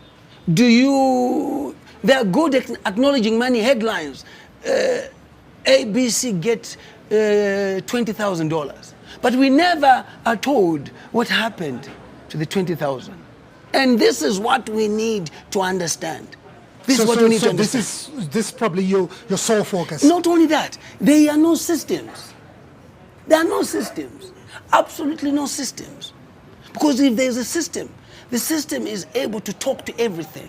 they are good at acknowledging money headlines. ABC get $20,000. But we never are told what happened to the 20,000. And this is what we need to understand. This is what we need to this understand. this is probably your sole focus. Not only that, there are no systems. There are no systems. Absolutely no systems. Because if there's a system, the system is able to talk to everything.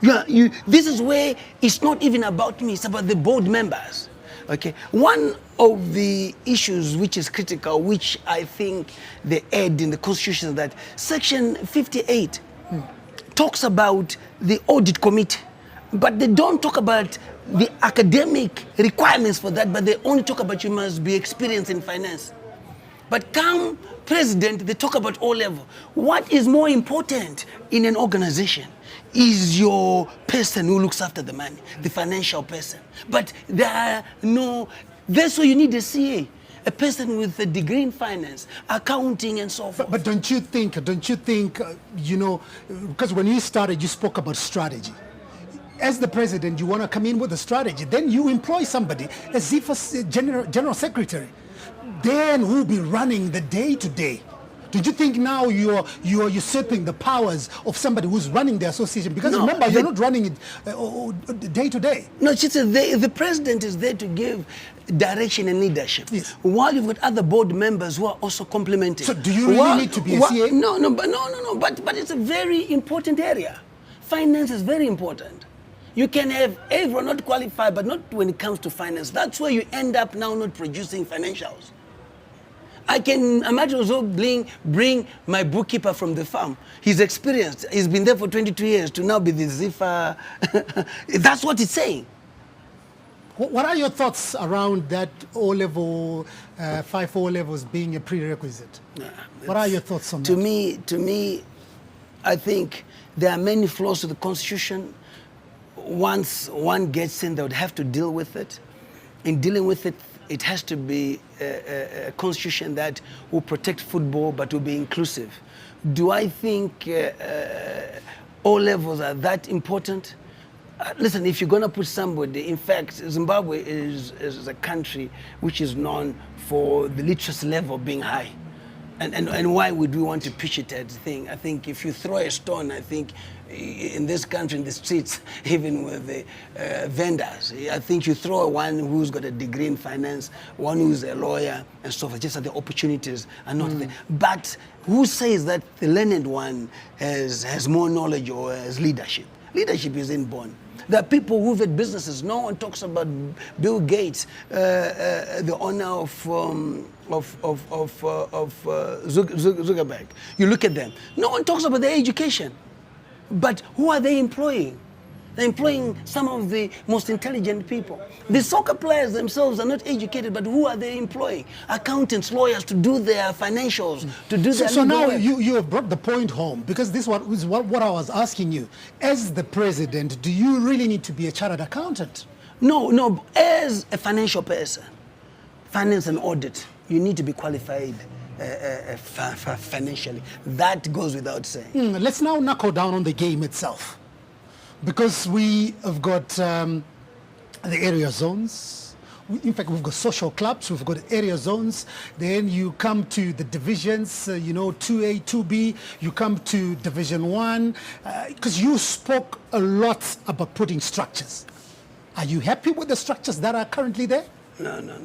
This is where it's not even about me, it's about the board members. Okay. One of the issues which is critical, which I think they add in the Constitution, is that Section 58 talks about the audit committee, but they don't talk about the academic requirements for that, but they only talk about you must be experienced in finance. But come president, they talk about O level. What is more important in an organization is your person who looks after the money, the financial person. But there are no, that's why you need a CA, a person with a degree in finance, accounting and so forth. But don't you think, you know, because when you started, you spoke about strategy. As the president, you want to come in with a strategy. Then you employ somebody as Zifa's general secretary. Then who will be running the day-to-day? Don't you think now you're usurping the powers of somebody who's running the association? Because No, remember, you're not running it day-to-day. No, the president is there to give direction and leadership. Yes. While you've got other board members who are also complementing. So do you really need to be a CA? No, but it's a very important area. Finance is very important. You can have everyone not qualified, but not when it comes to finance. That's where you end up now not producing financials. I can imagine also bring my bookkeeper from the farm. He's experienced. He's been there for 22 years to now be the Zifa. That's what it's saying. What are your thoughts around that O-level, 5 O-levels being a prerequisite? What are your thoughts on that? To me, I think there are many flaws to the Constitution. Once one gets in, they would have to deal with it. In dealing with it, it has to be a constitution that will protect football but will be inclusive. Do I think O levels are that important? Listen, if you're going to put somebody, in fact, Zimbabwe is a country which is known for the literacy level being high. And why would we want to pitch it at the thing? I think if you throw a stone, I think in this country, in the streets, even with the vendors, I think you throw one who's got a degree in finance, one who's a lawyer, and so forth, just that the opportunities are not there. But who says that the learned one has more knowledge or has leadership? Leadership is inborn. There are people who've had businesses. No one talks about Bill Gates, the owner of Zuckerberg. You look at them. No one talks about their education. But who are they employing? They're employing some of the most intelligent people. The soccer players themselves are not educated, but who are they employing? Accountants, lawyers to do their financials, to do their So now work. you have brought the point home, because this is what I was asking you. As the president, do you really need to be a chartered accountant? No. As a financial person, finance and audit, you need to be qualified financially. That goes without saying. Let's now knuckle down on the game itself, because we have got the area zones. In fact, we've got social clubs, we've got area zones. Then you come to the divisions, 2A, 2B. You come to Division 1, because you spoke a lot about putting structures. Are you happy with the structures that are currently there? No.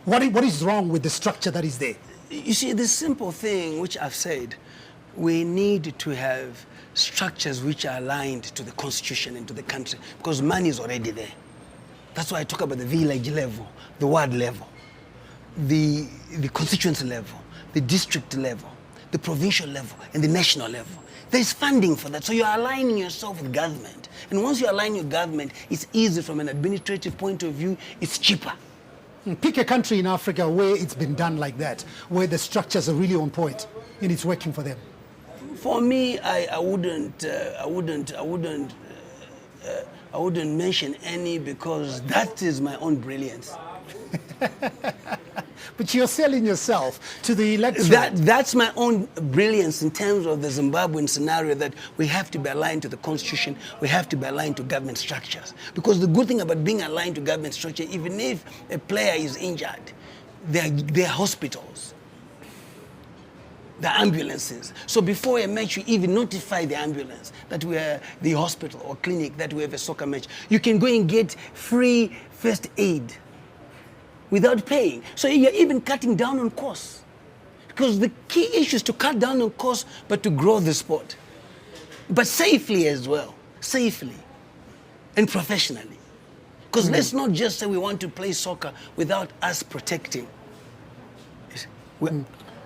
What is wrong with the structure that is there? You see, the simple thing which I've said, we need to have structures which are aligned to the Constitution and to the country, because money is already there. That's why I talk about the village level, the ward level, the constituency level, the district level, the provincial level, and the national level. There's funding for that, so you're aligning yourself with government. And once you align your government, it's easy from an administrative point of view, it's cheaper. Pick a country in Africa where it's been done like that, where the structures are really on point and it's working for them. For me, I wouldn't mention any, because that is my own brilliance. But you're selling yourself to the electorate. That's my own brilliance in terms of the Zimbabwean scenario, that we have to be aligned to the Constitution, we have to be aligned to government structures. Because the good thing about being aligned to government structure, even if a player is injured, there are hospitals. the ambulances. So before a match, you even notify the ambulance that we are the hospital or clinic, that we have a soccer match. You can go and get free first aid without paying. So you're even cutting down on costs. Because the key issue is to cut down on costs, but to grow the sport. But safely as well, safely and professionally. Because let's not just say we want to play soccer without us protecting.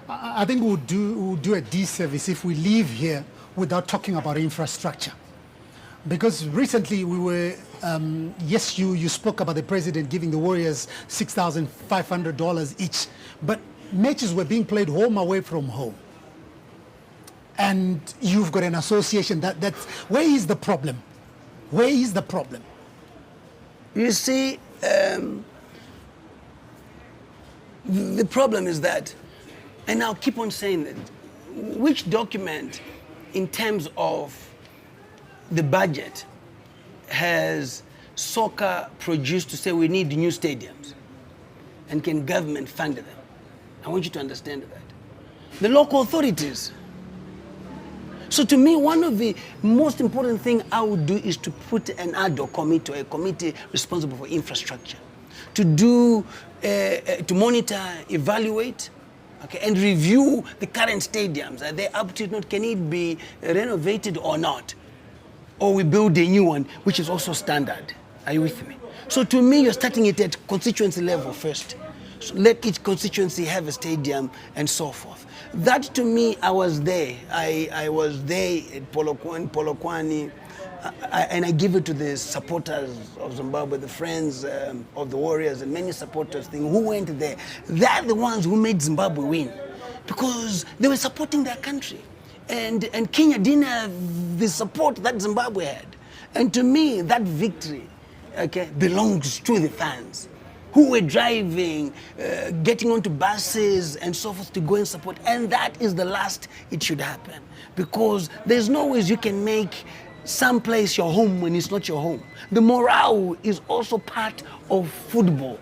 I think we'll do a disservice if we leave here without talking about infrastructure. Because recently we were, yes, you spoke about the president giving the Warriors $6,500 each, but matches were being played home away from home. And you've got an association that's, where is the problem? Where is the problem? You see, the problem is that, and I'll keep on saying that, which document in terms of the budget has soccer produced to say we need new stadiums? And can government fund them? I want you to understand that. The local authorities. So to me, one of the most important things I would do is to put an ad hoc committee, or a committee responsible for infrastructure, to do, to monitor, evaluate, okay, and review the current stadiums. Are they up to it? Not? Can it be renovated or not? Or we build a new one, which is also standard. Are you with me? So to me, you're starting it at constituency level first. So let each constituency have a stadium and so forth. That to me, I was there. I was there at Polokwane, and I give it to the supporters of Zimbabwe, the friends of the Warriors, and many supporters who went there. They're the ones who made Zimbabwe win, because they were supporting their country. And Kenya didn't have the support that Zimbabwe had. And to me, that victory, okay, belongs to the fans who were driving, getting onto buses and so forth to go and support. And that is the last it should happen. Because there's no ways you can make some place your home when it's not your home. The morale is also part of football.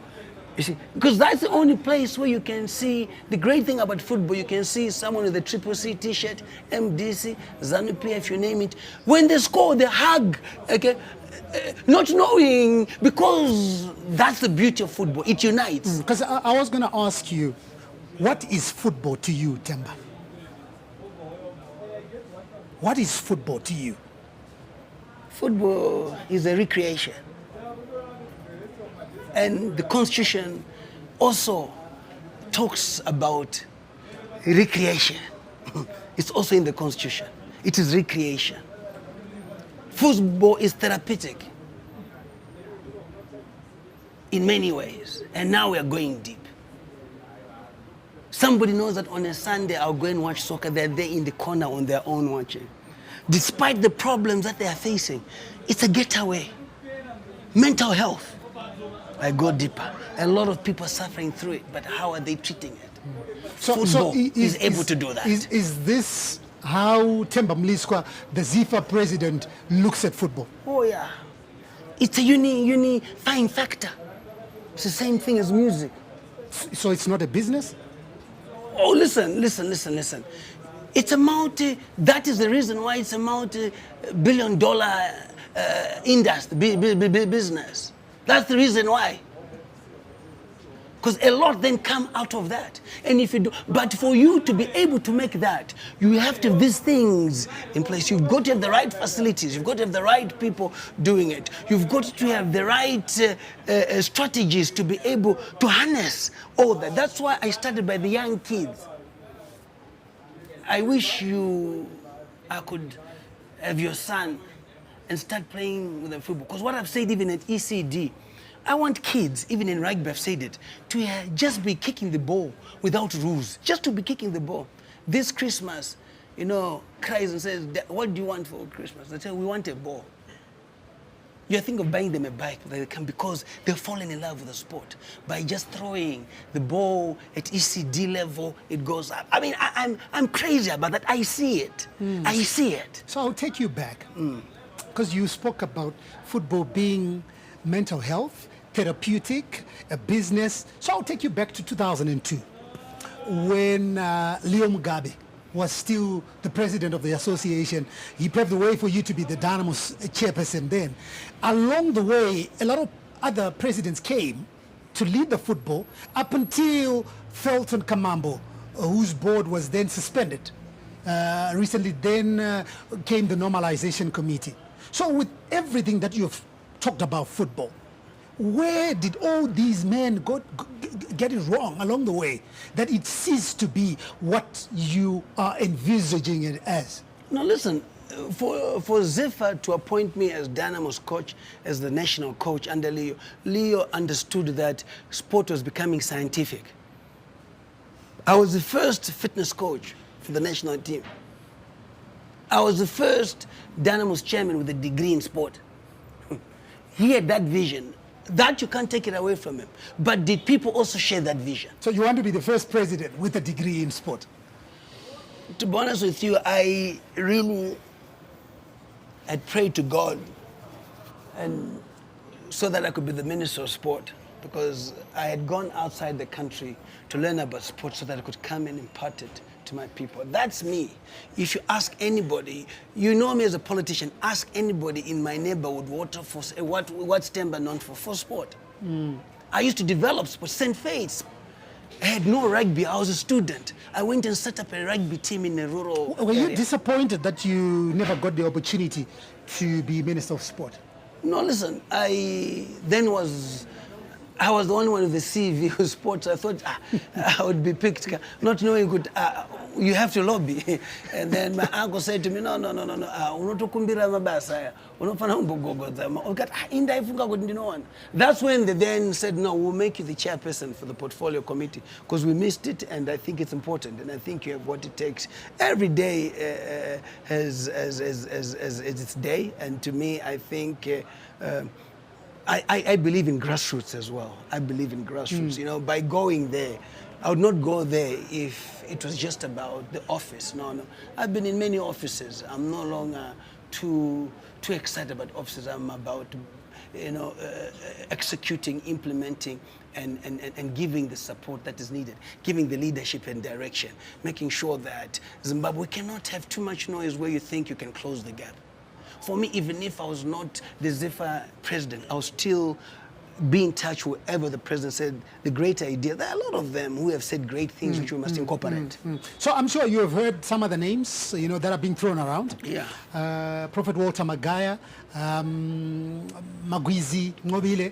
You see, because that's the only place where you can see, the great thing about football, you can see someone with a Triple C t-shirt, MDC, ZANU-PF, if you name it. When they score, they hug, okay? Not knowing, because that's the beauty of football. It unites. Because I was going to ask you, what is football to you, TEMBA? What is football to you? Football is a recreation. And the Constitution also talks about recreation. It's also in the Constitution. It is recreation. Football is therapeutic in many ways. And now we are going deep. Somebody knows that on a Sunday I'll go and watch soccer. They're there in the corner on their own watching. Despite the problems that they are facing, it's a getaway. Mental health. I go deeper. A lot of people are suffering through it, but how are they treating it? Football is able to do that. Is this how TEMBA MLISWA, the Zifa president, looks at football? Oh yeah. It's a unifying factor. It's the same thing as music. So it's not a business? Oh, listen. It's a that is the reason why it's a multi-billion-dollar industry, business. That's the reason why. Because a lot then come out of that. And if you do, but for you to be able to make that, you have to have these things in place. You've got to have the right facilities. You've got to have the right people doing it. You've got to have the right strategies to be able to harness all that. That's why I started by the young kids. I wish I could have your son and start playing with the football. Because what I've said even at ECD, I want kids, even in rugby I've said it, to just be kicking the ball without rules. Just to be kicking the ball. This Christmas, cries and says, what do you want for Christmas? They say, we want a ball. You think of buying them a bike because they've fallen in love with the sport. By just throwing the ball at ECD level, it goes up. I mean, I'm crazy about that. I see it. I see it. So I'll take you back. Because you spoke about football being mental health, therapeutic, a business. So I'll take you back to 2002 when Leo Mugabe was still the president of the association. He paved the way for you to be the Dynamos chairperson then. Along the way, a lot of other presidents came to lead the football up until Felton Kamambo, whose board was then suspended. Recently then came the normalization committee. So with everything that you've talked about football, where did all these men get it wrong along the way, that it ceased to be what you are envisaging it as? No, listen, for Zifa to appoint me as Dynamos coach, as the national coach under Leo understood that sport was becoming scientific. I was the first fitness coach for the national team. I was the first Dynamos chairman with a degree in sport. He had that vision. That you can't take it away from him. But did people also share that vision? So you want to be the first president with a degree in sport? To be honest with you, I really had prayed to God and so that I could be the Minister of Sport, because I had gone outside the country to learn about sport so that I could come and impart it to my people. That's me. If you ask anybody, you know me as a politician, ask anybody in my neighborhood what's TEMBA known for sport. I used to develop sport, St. Faith's. I had no rugby, I was a student. I went and set up a rugby team in a rural Were area. you disappointed that you never got the opportunity to be Minister of Sport? No, listen, I was the only one with the CV of sports. I thought I would be picked, not knowing you have to lobby. And then my uncle said to me, no. That's when they then said, no, we'll make you the chairperson for the portfolio committee, because we missed it, and I think it's important, and I think you have what it takes. Every day has its day, and to me, I think I believe in grassroots as well. I believe in grassroots. You know, by going there, I would not go there if it was just about the office. No. I've been in many offices. I'm no longer too excited about offices. I'm about, executing, implementing, and giving the support that is needed, giving the leadership and direction, making sure that Zimbabwe cannot have too much noise where you think you can close the gap. For me, even if I was not the Zifa president, I was still be in touch with whoever the president said the great idea. There are a lot of them who have said great things which we must incorporate. So I'm sure you have heard some of the names, that are being thrown around. Yeah. Prophet Walter Magaya, Magwizi Ngobile,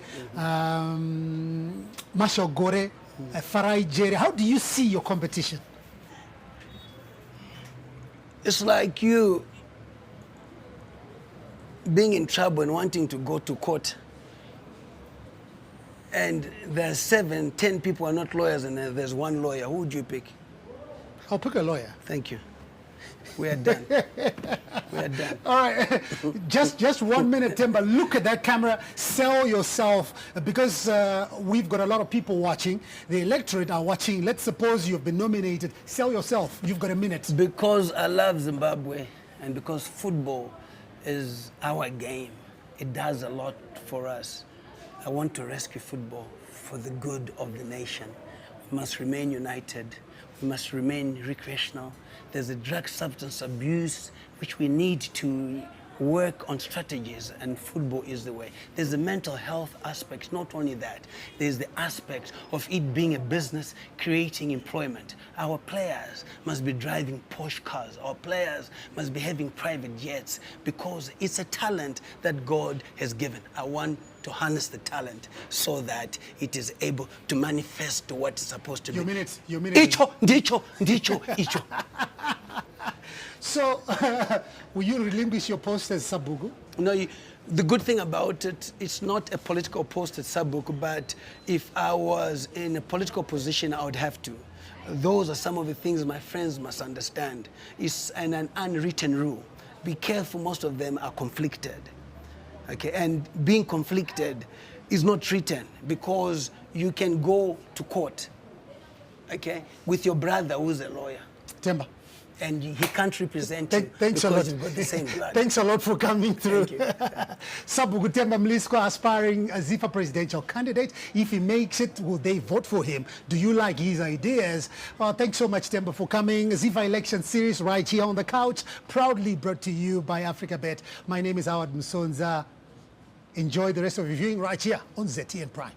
Marshall Gore, Farai Jere. How do you see your competition? It's like you being in trouble and wanting to go to court, and there's 7, 10 people are not lawyers, and there's one lawyer. Who would you pick? I'll pick a lawyer. Thank you. We are done. We are done. All right, just 1 minute, Temba. Look at that camera. Sell yourself, because we've got a lot of people watching. The electorate are watching. Let's suppose you've been nominated. Sell yourself. You've got a minute. Because I love Zimbabwe, and because football is our game. It does a lot for us. I want to rescue football for the good of the nation. We must remain united. We must remain recreational. There's a drug substance abuse which we need to work on strategies, and football is the way. There's the mental health aspect. Not only that, there's the aspect of it being a business, creating employment. Our players must be driving Porsche cars. Our players must be having private jets, because it's a talent that God has given. I want to harness the talent so that it is able to manifest to what it's supposed to be. Your minute. Icho. So, will you relinquish your post as Sabugu? No, the good thing about it, it's not a political post at Sabuku, but if I was in a political position, I would have to. Those are some of the things my friends must understand. It's an unwritten rule. Be careful, most of them are conflicted. Okay, and being conflicted is not written, because you can go to court, okay, with your brother who's a lawyer. Temba. and he can't represent you Thanks a lot. because you've got the same blood. Thanks a lot for coming through. Thank you. TEMBA MLISWA, aspiring Zifa presidential candidate. If he makes it, will they vote for him? Do you like his ideas? Thanks so much, TEMBA, for coming. Zifa election series right here on the couch, proudly brought to you by Africa Bet. My name is Howard Msonza. Enjoy the rest of your viewing right here on ZTN Prime.